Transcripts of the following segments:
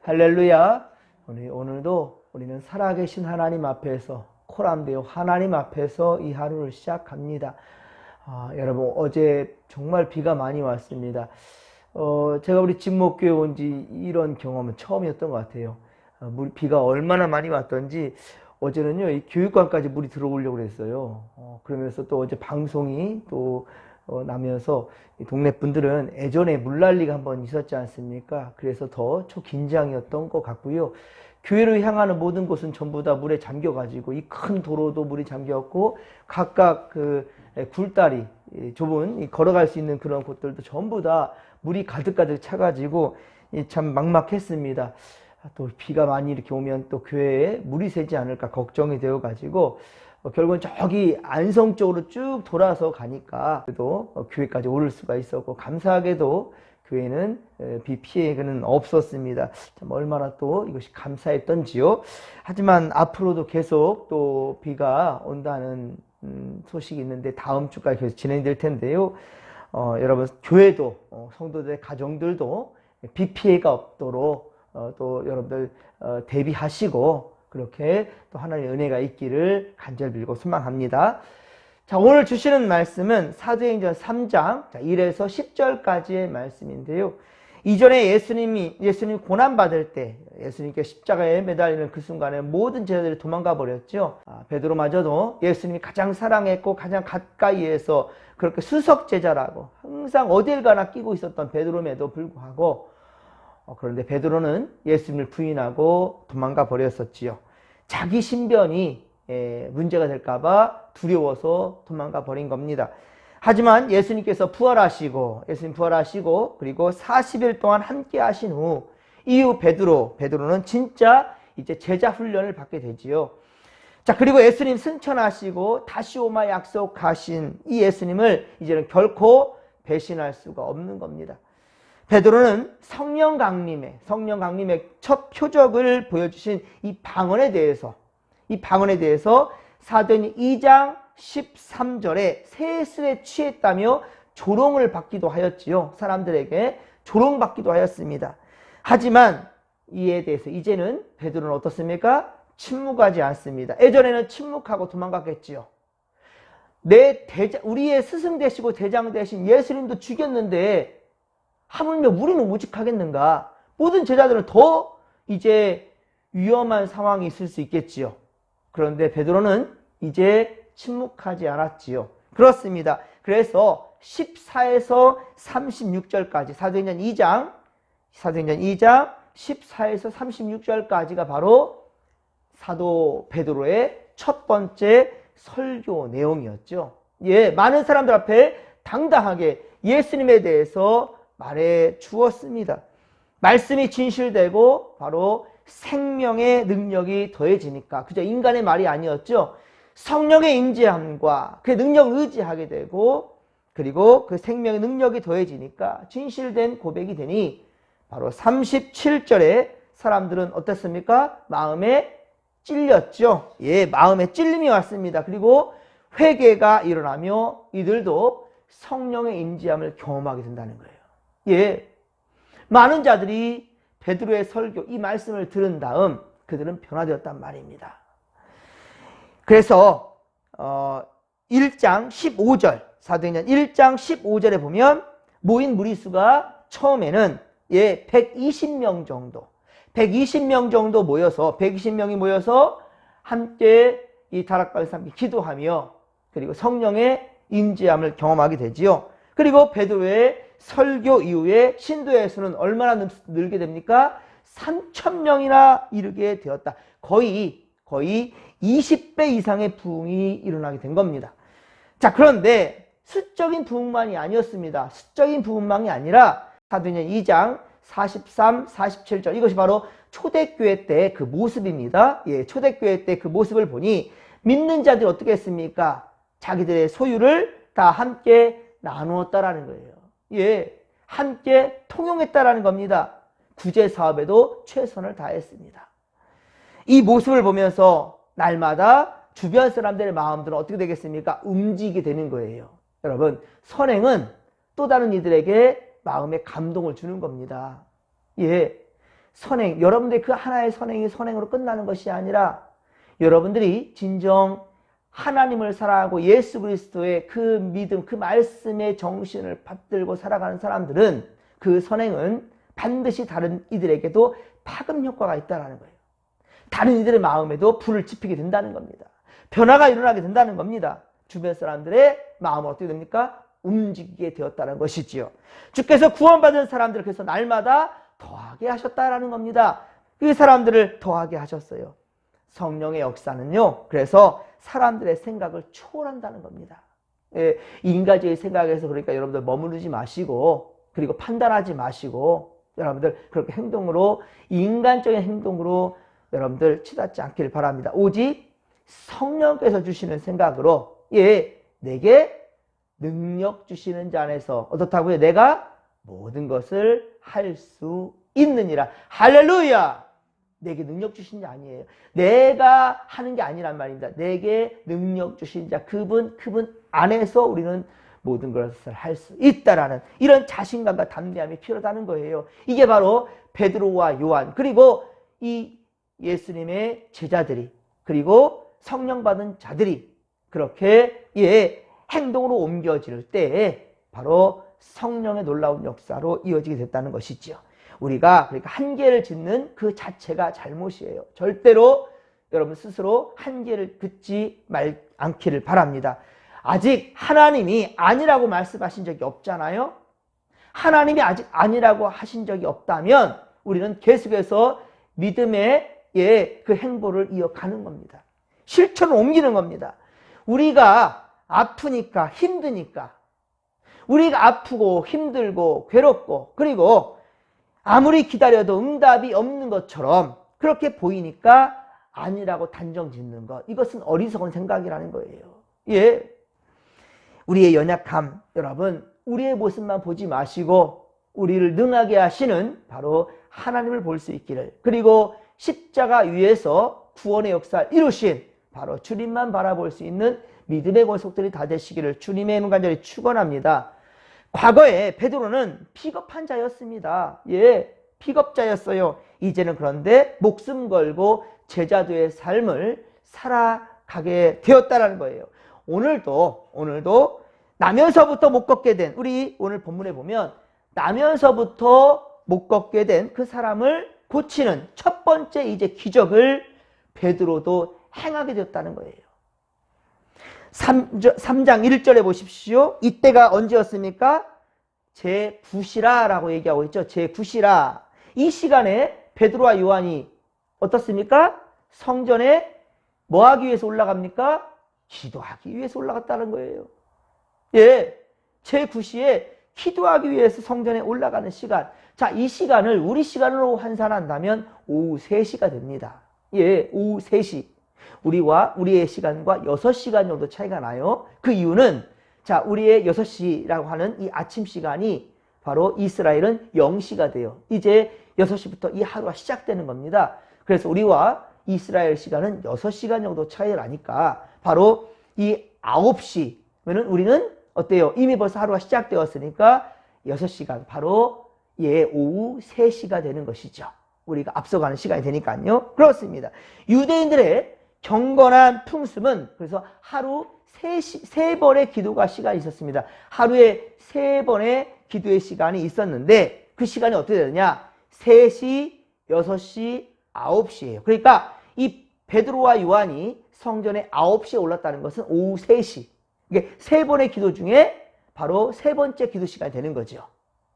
할렐루야. 오늘도 우리는 살아계신 하나님 앞에서 코람데오 하나님 앞에서 이 하루를 시작합니다. 여러분 어제 정말 비가 많이 왔습니다. 제가 우리 진목교회 온 지 이런 경험은 처음이었던 것 같아요. 비가 얼마나 많이 왔던지 어제는요 이 교육관까지 물이 들어오려고 그랬어요. 그러면서 또 어제 방송이 또 나면서 동네 분들은 예전에 물난리가 한번 있었지 않습니까? 그래서 더 초긴장이었던 것 같고요. 교회를 향하는 모든 곳은 전부 다 물에 잠겨가지고 이 큰 도로도 물이 잠겼고 각각 그 굴다리 좁은 걸어갈 수 있는 그런 곳들도 전부 다 물이 가득가득 차가지고 참 막막했습니다. 또 비가 많이 이렇게 오면 또 교회에 물이 새지 않을까 걱정이 되어가지고 결국은 저기 안성 쪽으로 쭉 돌아서 가니까 그래도 교회까지 오를 수가 있었고 감사하게도 교회는 비 피해는 없었습니다. 참 얼마나 또 이것이 감사했던지요. 하지만 앞으로도 계속 또 비가 온다는 소식이 있는데 다음 주까지 계속 진행될 텐데요. 여러분 교회도 성도들의 가정들도 비 피해가 없도록 또 여러분들 대비하시고 그렇게 또 하나님의 은혜가 있기를 간절히 빌고 소망합니다. 자, 오늘 주시는 말씀은 사도행전 3장 1에서 10절까지의 말씀인데요. 이전에 예수님 고난받을 때 예수님께 십자가에 매달리는 그 순간에 모든 제자들이 도망가 버렸죠. 베드로마저도 예수님이 가장 사랑했고 가장 가까이에서 그렇게 수석 제자라고 항상 어딜 가나 끼고 있었던 베드로임에도 불구하고 그런데 베드로는 예수님을 부인하고 도망가 버렸었지요. 자기 신변이 문제가 될까봐 두려워서 도망가 버린 겁니다. 하지만 예수님 부활하시고 그리고 40일 동안 함께 하신 이후 베드로는 진짜 이제 제자 훈련을 받게 되지요. 자, 그리고 예수님 승천하시고 다시 오마 약속하신 이 예수님을 이제는 결코 배신할 수가 없는 겁니다. 베드로는 성령 강림의 첫 표적을 보여주신 이 방언에 대해서 사도행전 2장 13절에 세술에 취했다며 조롱을 받기도 하였지요. 사람들에게 조롱받기도 하였습니다. 하지만 이에 대해서 이제는 베드로는 어떻습니까? 침묵하지 않습니다. 예전에는 침묵하고 도망갔겠지요. 우리의 스승 되시고 대장 되신 예수님도 죽였는데 하물며 우리는 오직하겠는가? 모든 제자들은 더 이제 위험한 상황이 있을 수 있겠지요. 그런데 베드로는 이제 침묵하지 않았지요. 그렇습니다. 그래서 14에서 36절까지 사도행전 2장 14에서 36절까지가 바로 사도 베드로의 첫 번째 설교 내용이었죠. 많은 사람들 앞에 당당하게 예수님에 대해서 말해 주었습니다. 말씀이 진실되고 바로 생명의 능력이 더해지니까 그저 인간의 말이 아니었죠. 성령의 임재함과 그 능력을 의지하게 되고 그리고 그 생명의 능력이 더해지니까 진실된 고백이 되니 바로 37절에 사람들은 어땠습니까? 마음에 찔렸죠. 마음에 찔림이 왔습니다. 그리고 회개가 일어나며 이들도 성령의 임재함을 경험하게 된다는 거예요. 많은 자들이 베드로의 설교 이 말씀을 들은 다음 그들은 변화되었단 말입니다. 그래서 1장 15절 사도행전 1장 15절에 보면 모인 무리수가 처음에는 120명 정도 모여서 120명이 모여서 함께 이 다락방에서 함께 기도하며 그리고 성령의 임재함을 경험하게 되지요. 그리고 베드로의 설교 이후에 신도의 수는 얼마나 늘게 됩니까? 3,000명이나 이르게 되었다. 거의 20배 이상의 부흥이 일어나게 된 겁니다. 자, 그런데 수적인 부흥만이 아니었습니다. 수적인 부흥만이 아니라 사도행전 2장 43, 47절 이것이 바로 초대교회 때 그 모습입니다. 초대교회 때 그 모습을 보니 믿는 자들이 어떻게 했습니까? 자기들의 소유를 다 함께 나누었다라는 거예요. 함께 통용했다라는 겁니다. 구제 사업에도 최선을 다했습니다. 이 모습을 보면서 날마다 주변 사람들의 마음들은 어떻게 되겠습니까? 움직이게 되는 거예요. 여러분, 선행은 또 다른 이들에게 마음에 감동을 주는 겁니다. 선행, 여러분들의 그 하나의 선행이 선행으로 끝나는 것이 아니라 여러분들이 진정 하나님을 사랑하고 예수 그리스도의 그 믿음, 그 말씀의 정신을 받들고 살아가는 사람들은 그 선행은 반드시 다른 이들에게도 파급 효과가 있다는 거예요. 다른 이들의 마음에도 불을 지피게 된다는 겁니다. 변화가 일어나게 된다는 겁니다. 주변 사람들의 마음은 어떻게 됩니까? 움직이게 되었다는 것이지요. 주께서 구원받은 사람들을 그래서 날마다 더하게 하셨다라는 겁니다. 그 사람들을 더하게 하셨어요. 성령의 역사는요, 그래서 사람들의 생각을 초월한다는 겁니다. 예, 인간적인 생각에서 그러니까 여러분들 머무르지 마시고, 그리고 판단하지 마시고, 여러분들 그렇게 행동으로, 인간적인 행동으로 여러분들 치닫지 않기를 바랍니다. 오직 성령께서 주시는 생각으로, 예, 내게 능력 주시는 자 안에서 어떻다고요? 내가 모든 것을 할 수 있느니라. 할렐루야! 내게 능력 주신 자 아니에요. 내가 하는 게 아니란 말입니다. 내게 능력 주신 자, 그분 안에서 우리는 모든 것을 할 수 있다라는 이런 자신감과 담대함이 필요하다는 거예요. 이게 바로 베드로와 요한, 그리고 이 예수님의 제자들이, 그리고 성령 받은 자들이 그렇게 행동으로 옮겨질 때에 바로 성령의 놀라운 역사로 이어지게 됐다는 것이죠. 우리가 그러니까 한계를 짓는 그 자체가 잘못이에요. 절대로 여러분 스스로 한계를 긋지 않기를 바랍니다. 아직 하나님이 아니라고 말씀하신 적이 없잖아요. 하나님이 아직 아니라고 하신 적이 없다면 우리는 계속해서 믿음의 그 행보를 이어가는 겁니다. 실천을 옮기는 겁니다. 우리가 아프니까, 힘드니까, 우리가 아프고 힘들고 괴롭고, 그리고 아무리 기다려도 응답이 없는 것처럼 그렇게 보이니까 아니라고 단정 짓는 것, 이것은 어리석은 생각이라는 거예요. 예, 우리의 연약함, 여러분, 우리의 모습만 보지 마시고 우리를 능하게 하시는 바로 하나님을 볼 수 있기를, 그리고 십자가 위에서 구원의 역사를 이루신 바로 주님만 바라볼 수 있는 믿음의 권속들이 다 되시기를 주님의 이름 간절히 축원합니다. 과거에 베드로는 비겁한 자였습니다. 예, 비겁자였어요. 이제는 그런데 목숨 걸고 제자도의 삶을 살아가게 되었다는 거예요. 오늘도 나면서부터 못 걷게 된, 우리 오늘 본문에 보면 나면서부터 못 걷게 된 그 사람을 고치는 첫 번째 이제 기적을 베드로도 행하게 되었다는 거예요. 3장 1절에 보십시오. 이때가 언제였습니까? 제9시라 라고 얘기하고 있죠. 제9시라. 이 시간에 베드로와 요한이 어떻습니까? 성전에 뭐 하기 위해서 올라갑니까? 기도하기 위해서 올라갔다는 거예요. 예, 제9시에 기도하기 위해서 성전에 올라가는 시간. 자, 이 시간을 우리 시간으로 환산한다면 오후 3시가 됩니다. 예, 오후 3시. 우리와 우리의 시간과 6시간 정도 차이가 나요. 그 이유는 자, 우리의 6시라고 하는 이 아침 시간이 바로 이스라엘은 0시가 돼요. 이제 6시부터 이 하루가 시작되는 겁니다. 그래서 우리와 이스라엘 시간은 6시간 정도 차이가 나니까 바로 이 9시면은 우리는 어때요? 이미 벌써 하루가 시작되었으니까 6시간, 바로 오후 3시가 되는 것이죠. 우리가 앞서가는 시간이 되니까요. 그렇습니다. 유대인들의 경건한 풍습은 그래서 하루 3번의 기도가 시간이 있었습니다. 하루에 3번의 기도의 시간이 있었는데 그 시간이 어떻게 되느냐? 3시, 6시, 9시예요. 그러니까 이 베드로와 요한이 성전에 9시에 올랐다는 것은 오후 3시. 이게 3번의 기도 중에 바로 3번째 기도 시간이 되는 거죠.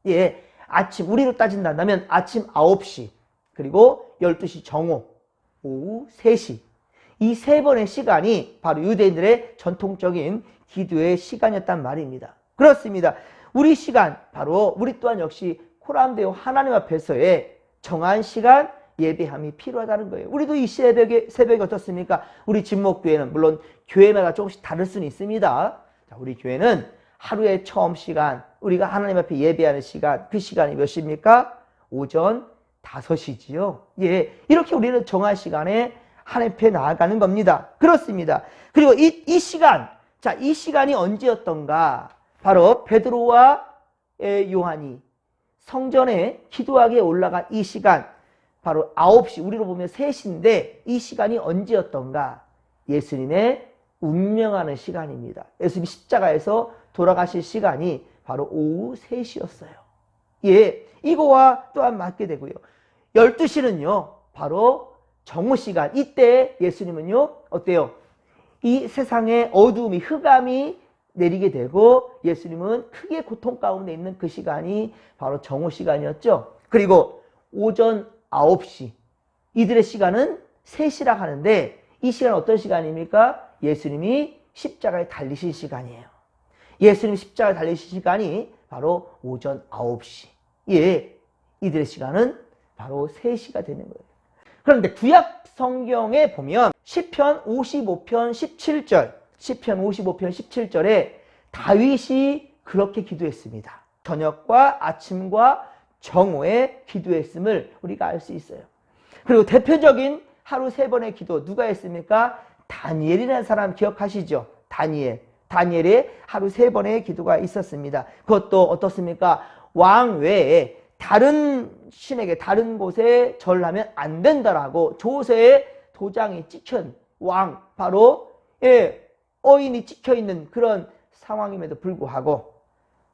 예, 아침, 우리로 따진다면 아침 9시, 그리고 12시 정오, 오후 3시. 이 3번의 시간이 바로 유대인들의 전통적인 기도의 시간이었단 말입니다. 그렇습니다. 우리 시간, 바로 우리 또한 역시 코람데오 하나님 앞에서의 정한 시간 예배함이 필요하다는 거예요. 우리도 이 새벽이 어떻습니까? 우리 진목교회는 물론 교회마다 조금씩 다를 수는 있습니다. 자, 우리 교회는 하루의 처음 시간, 우리가 하나님 앞에 예배하는 시간, 그 시간이 몇 시입니까? 오전 5시지요. 예, 이렇게 우리는 정한 시간에 하나님 앞에 나아가는 겁니다. 그렇습니다. 그리고 이 시간, 자, 이 시간이 언제였던가? 바로 베드로와 요한이 성전에 기도하기에 올라간 이 시간, 바로 9시, 우리로 보면 3시인데 이 시간이 언제였던가? 예수님의 운명하는 시간입니다. 예수님이 십자가에서 돌아가실 시간이 바로 오후 3시였어요. 예, 이거와 또한 맞게 되고요. 12시는요, 바로 정오 시간. 이때 예수님은요, 어때요? 이 세상에 어두움이, 흑암이 내리게 되고 예수님은 크게 고통 가운데 있는 그 시간이 바로 정오 시간이었죠. 그리고 오전 9시. 이들의 시간은 3시라 하는데 이 시간은 어떤 시간입니까? 예수님이 십자가에 달리신 시간이에요. 예수님이 십자가에 달리신 시간이 바로 오전 9시. 예, 이들의 시간은 바로 3시가 되는 거예요. 그런데 구약 성경에 보면 시편 55편 17절, 시편 55편 17절에 다윗이 그렇게 기도했습니다. 저녁과 아침과 정오에 기도했음을 우리가 알 수 있어요. 그리고 대표적인 하루 3번의 기도 누가 했습니까? 다니엘이라는 사람 기억하시죠? 다니엘의 하루 3번의 기도가 있었습니다. 그것도 어떻습니까? 왕 외에 다른 신에게 다른 곳에 절하면 안 된다라고 조세에 도장이 찍힌 왕, 바로 어인이 찍혀있는 그런 상황임에도 불구하고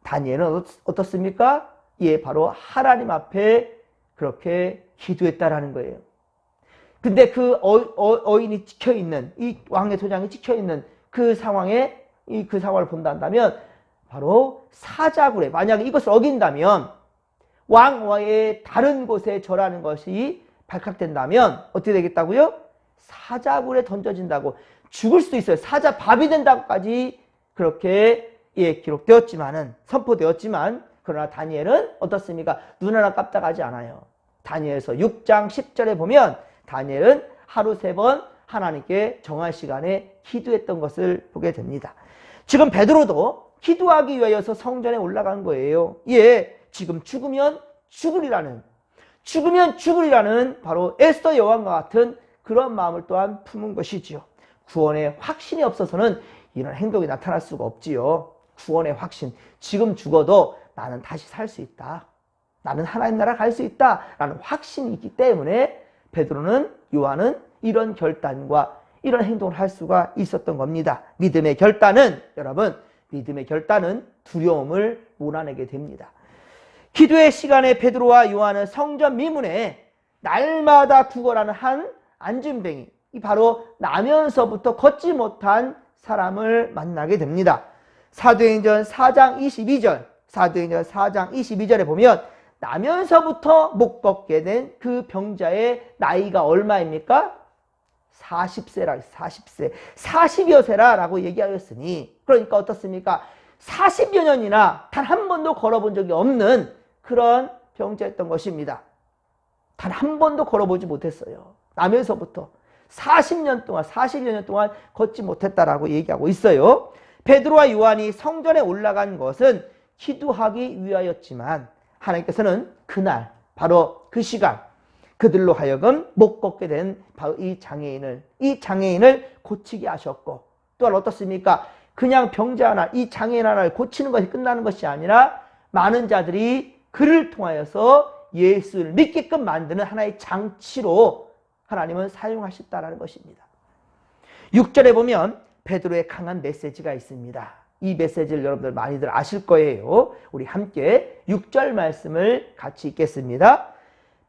다니엘은 어떻습니까? 예, 바로 하나님 앞에 그렇게 기도했다라는 거예요. 근데 그 어인이 찍혀있는, 이 왕의 도장이 찍혀있는 그 상황에, 그 상황을 본다면 바로 사자굴에, 만약에 이것을 어긴다면 왕 외에 다른 곳에 절하는 것이 발각된다면 어떻게 되겠다고요? 사자굴에 던져진다고, 죽을 수도 있어요. 사자 밥이 된다고까지 그렇게 기록되었지만은, 선포되었지만, 그러나 다니엘은 어떻습니까? 눈 하나 깜짝하지 않아요. 다니엘서 6장 10절에 보면 다니엘은 하루 3번 하나님께 정할 시간에 기도했던 것을 보게 됩니다. 지금 베드로도 기도하기 위하여서 성전에 올라간 거예요. 예, 지금 죽으면 죽으리라는 바로 에스더 여왕과 같은 그런 마음을 또한 품은 것이지요. 구원의 확신이 없어서는 이런 행동이 나타날 수가 없지요. 구원의 확신, 지금 죽어도 나는 다시 살 수 있다, 나는 하나님 나라 갈 수 있다 라는 확신이 있기 때문에 베드로는, 요한은 이런 결단과 이런 행동을 할 수가 있었던 겁니다. 믿음의 결단은, 여러분, 믿음의 결단은 두려움을 몰아내게 됩니다. 기도의 시간에 베드로와 요한은 성전 미문에 날마다 구걸하는 한 안진뱅이, 바로 나면서부터 걷지 못한 사람을 만나게 됩니다. 사도행전 4장 22절에 보면 나면서부터 못 걷게 된 그 병자의 나이가 얼마입니까? 40세라, 40여 세라라고 얘기하였으니, 그러니까 어떻습니까? 40여 년이나 단 한 번도 걸어본 적이 없는 그런 병자였던 것입니다. 단 한 번도 걸어보지 못했어요. 나면서부터 40여 년 동안 걷지 못했다라고 얘기하고 있어요. 베드로와 요한이 성전에 올라간 것은 기도하기 위하였지만 하나님께서는 그날, 바로 그 시간, 그들로 하여금 못 걷게 된 바로 이 장애인을 고치게 하셨고, 또한 어떻습니까? 그냥 병자 하나, 이 장애인 하나를 고치는 것이 끝나는 것이 아니라 많은 자들이 그를 통하여서 예수를 믿게끔 만드는 하나의 장치로 하나님은 사용하셨다는 것입니다. 6절에 보면 베드로의 강한 메시지가 있습니다. 이 메시지를 여러분들 많이들 아실 거예요. 우리 함께 6절 말씀을 같이 읽겠습니다.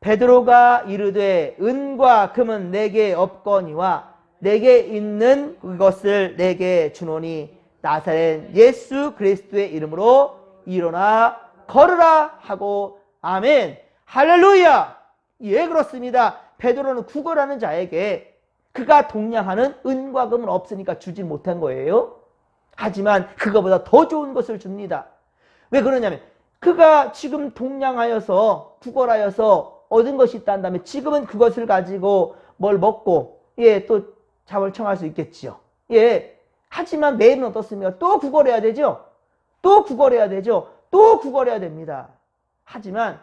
베드로가 이르되 은과 금은 내게 없거니와 내게 있는 그것을 내게 주노니 나사렛 예수 그리스도의 이름으로 일어나 걸으라 하고 아멘. 할렐루야. 예, 그렇습니다. 베드로는 구걸하는 자에게 그가 동냥하는 은과 금은 없으니까 주지 못한 거예요. 하지만 그거보다 더 좋은 것을 줍니다. 왜 그러냐면 그가 지금 동냥하여서 구걸하여서 얻은 것이 있다는 다음에 지금은 그것을 가지고 뭘 먹고 또 잠을 청할 수 있겠지요. 하지만 내일은 어떻습니까? 또 구걸해야 되죠. 또 구걸해야 됩니다. 하지만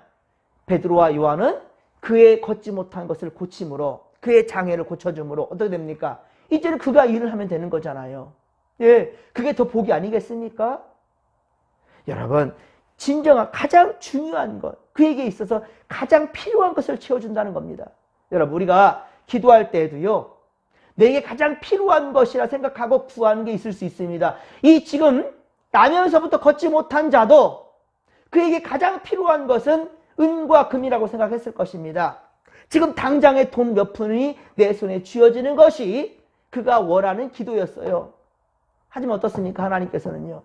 베드로와 요한은 그의 걷지 못한 것을 고침으로, 그의 장애를 고쳐줌으로 어떻게 됩니까? 이제는 그가 일을 하면 되는 거잖아요. 그게 더 복이 아니겠습니까? 여러분, 진정한 가장 중요한 것, 그에게 있어서 가장 필요한 것을 채워준다는 겁니다. 여러분, 우리가 기도할 때에도요, 내게 가장 필요한 것이라 생각하고 구하는 게 있을 수 있습니다. 이 지금 나면서부터 걷지 못한 자도 그에게 가장 필요한 것은 은과 금이라고 생각했을 것입니다. 지금 당장의 돈 몇 푼이 내 손에 쥐어지는 것이 그가 원하는 기도였어요. 하지만 어떻습니까? 하나님께서는요,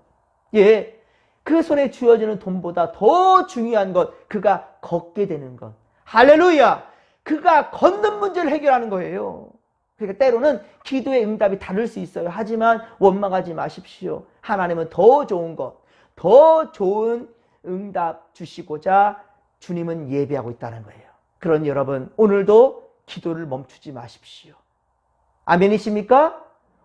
예, 그 손에 쥐어지는 돈보다 더 중요한 것, 그가 걷게 되는 것. 할렐루야! 그가 걷는 문제를 해결하는 거예요. 그러니까 때로는 기도의 응답이 다를 수 있어요. 하지만 원망하지 마십시오. 하나님은 더 좋은 것, 더 좋은 응답 주시고자 주님은 예배하고 있다는 거예요. 그러니 여러분, 오늘도 기도를 멈추지 마십시오. 아멘이십니까?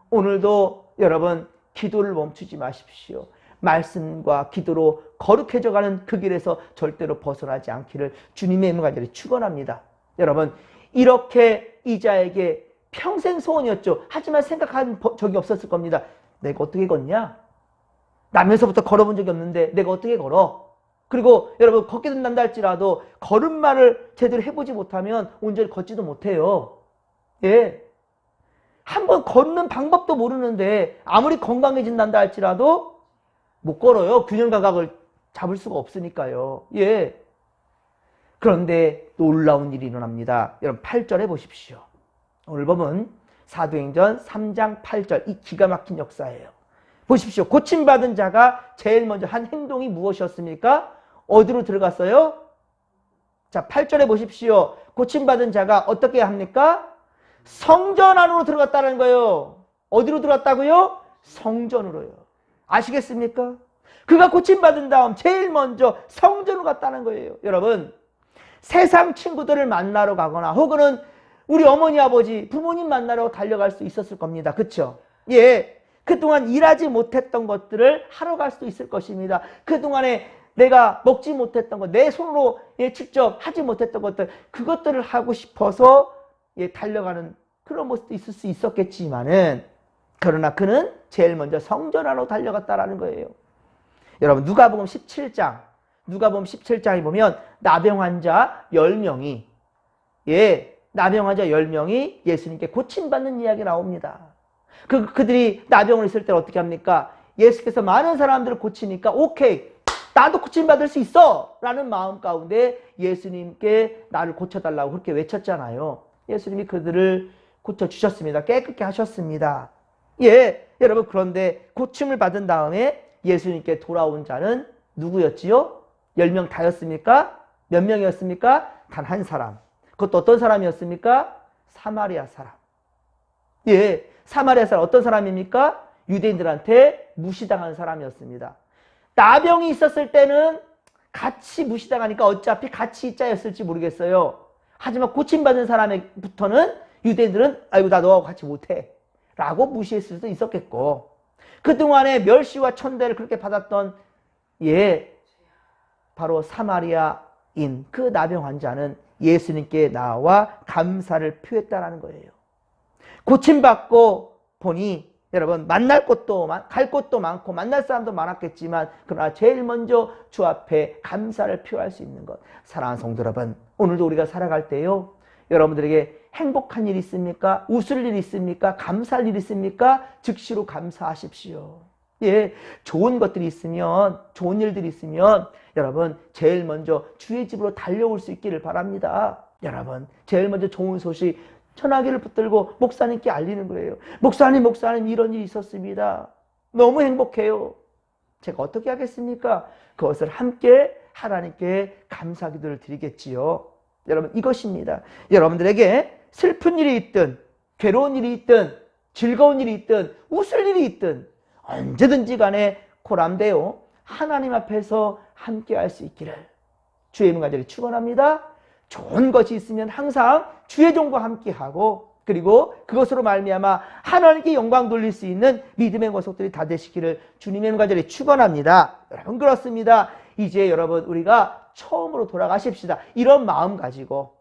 오늘도 여러분, 기도를 멈추지 마십시오. 말씀과 기도로 거룩해져가는 그 길에서 절대로 벗어나지 않기를 주님의 이름으로 간절히 축원합니다. 여러분, 이렇게 이자에게 평생 소원이었죠. 하지만 생각한 적이 없었을 겁니다. 내가 어떻게 걷냐? 나면서부터 걸어본 적이 없는데 내가 어떻게 걸어? 그리고 여러분, 걷게 된다 할지라도 걸음마를 제대로 해보지 못하면 온전히 걷지도 못해요. 예. 한번 걷는 방법도 모르는데 아무리 건강해진다 할지라도 못 걸어요. 균형 감각을 잡을 수가 없으니까요. 예. 그런데 놀라운 일이 일어납니다. 여러분, 8절 해보십시오. 오늘 보면 사도행전 3장 8절, 이 기가 막힌 역사예요. 보십시오. 고침받은 자가 제일 먼저 한 행동이 무엇이었습니까? 어디로 들어갔어요? 자, 8절에 보십시오. 고침받은 자가 어떻게 합니까? 성전 안으로 들어갔다는 거예요. 어디로 들어갔다고요? 성전으로요. 아시겠습니까? 그가 고침받은 다음 제일 먼저 성전으로 갔다는 거예요. 여러분, 세상 친구들을 만나러 가거나 혹은 우리 어머니, 아버지, 부모님 만나러 달려갈 수 있었을 겁니다. 그렇죠? 예, 그동안 일하지 못했던 것들을 하러 갈 수도 있을 것입니다. 그동안에 내가 먹지 못했던 것, 내 손으로 직접 하지 못했던 것들, 그것들을 하고 싶어서 달려가는 그런 모습도 있을 수 있었겠지만은, 그러나 그는 제일 먼저 성전 안으로 달려갔다라는 거예요. 여러분, 누가복음 17장에 보면 나병 환자 10명이 나병 환자 10명이 예수님께 고침받는 이야기가 나옵니다. 그들이 나병을 있을 때 어떻게 합니까? 예수께서 많은 사람들을 고치니까 오케이, 나도 고침받을 수 있어! 라는 마음 가운데 예수님께 나를 고쳐달라고 그렇게 외쳤잖아요. 예수님이 그들을 고쳐주셨습니다. 깨끗게 하셨습니다. 예, 여러분, 그런데 고침을 받은 다음에 예수님께 돌아온 자는 누구였지요? 10명 다였습니까? 몇 명이었습니까? 단 한 사람. 그것도 어떤 사람이었습니까? 사마리아 사람. 예, 사마리아 사람 어떤 사람입니까? 유대인들한테 무시당한 사람이었습니다. 나병이 있었을 때는 같이 무시당하니까 어차피 같이 있자였을지 모르겠어요. 하지만 고침받은 사람부터는 유대인들은 아이고, 나 너하고 같이 못해 라고 무시했을 수도 있었겠고, 그동안에 멸시와 천대를 그렇게 받았던 바로 사마리아인 그 나병 환자는 예수님께 나와 감사를 표했다라는 거예요. 고침받고 보니 여러분, 만날 곳도 갈 곳도 많고 만날 사람도 많았겠지만, 그러나 제일 먼저 주 앞에 감사를 표할 수 있는 것. 사랑하는 성도 여러분, 오늘도 우리가 살아갈 때요, 여러분들에게 행복한 일 있습니까? 웃을 일 있습니까? 감사할 일 있습니까? 즉시로 감사하십시오. 예, 좋은 것들이 있으면, 좋은 일들이 있으면 여러분, 제일 먼저 주의 집으로 달려올 수 있기를 바랍니다. 여러분, 제일 먼저 좋은 소식 전화기를 붙들고 목사님께 알리는 거예요. 목사님, 이런 일이 있었습니다. 너무 행복해요. 제가 어떻게 하겠습니까? 그것을 함께 하나님께 감사 기도를 드리겠지요. 여러분, 이것입니다. 여러분들에게 슬픈 일이 있든 괴로운 일이 있든 즐거운 일이 있든 웃을 일이 있든 언제든지 간에 고람되어 하나님 앞에서 함께 할 수 있기를 주의 이름 간절히 축원합니다. 좋은 것이 있으면 항상 주의 종과 함께하고, 그리고 그것으로 말미암아 하나님께 영광 돌릴 수 있는 믿음의 모습들이 다 되시기를 주님의 이름 간절히 축원합니다. 여러분, 그렇습니다. 이제 여러분, 우리가 처음으로 돌아가십시다. 이런 마음 가지고,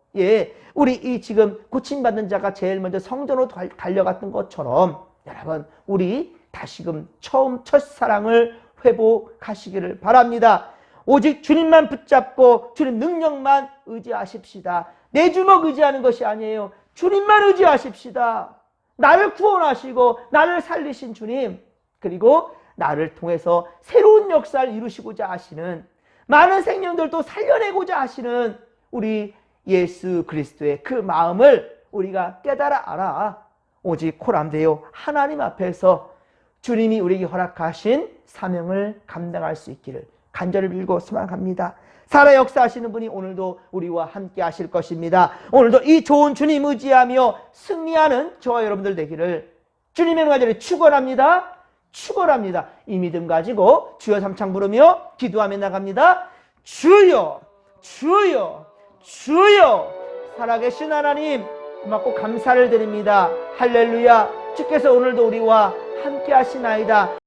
우리 이 지금 고침받는 자가 제일 먼저 성전으로 달려갔던 것처럼 여러분, 우리 다시금 처음 첫사랑을 회복하시기를 바랍니다. 오직 주님만 붙잡고 주님 능력만 의지하십시다. 내 주먹 의지하는 것이 아니에요. 주님만 의지하십시다. 나를 구원하시고 나를 살리신 주님, 그리고 나를 통해서 새로운 역사를 이루시고자 하시는, 많은 생명들도 살려내고자 하시는 우리 예수 그리스도의 그 마음을 우리가 깨달아 알아. 오직 코람데오 하나님 앞에서 주님이 우리에게 허락하신 사명을 감당할 수 있기를 간절히 빌고 소망합니다. 살아 역사하시는 분이 오늘도 우리와 함께 하실 것입니다. 오늘도 이 좋은 주님 의지하며 승리하는 저와 여러분들 되기를 주님의 은혜를 축원합니다. 축원합니다. 이 믿음 가지고 주여 삼창 부르며 기도하며 나갑니다. 주여, 주여, 주여. 살아계신 하나님 고맙고 감사를 드립니다. 할렐루야. 주께서 오늘도 우리와 함께 하시나이다.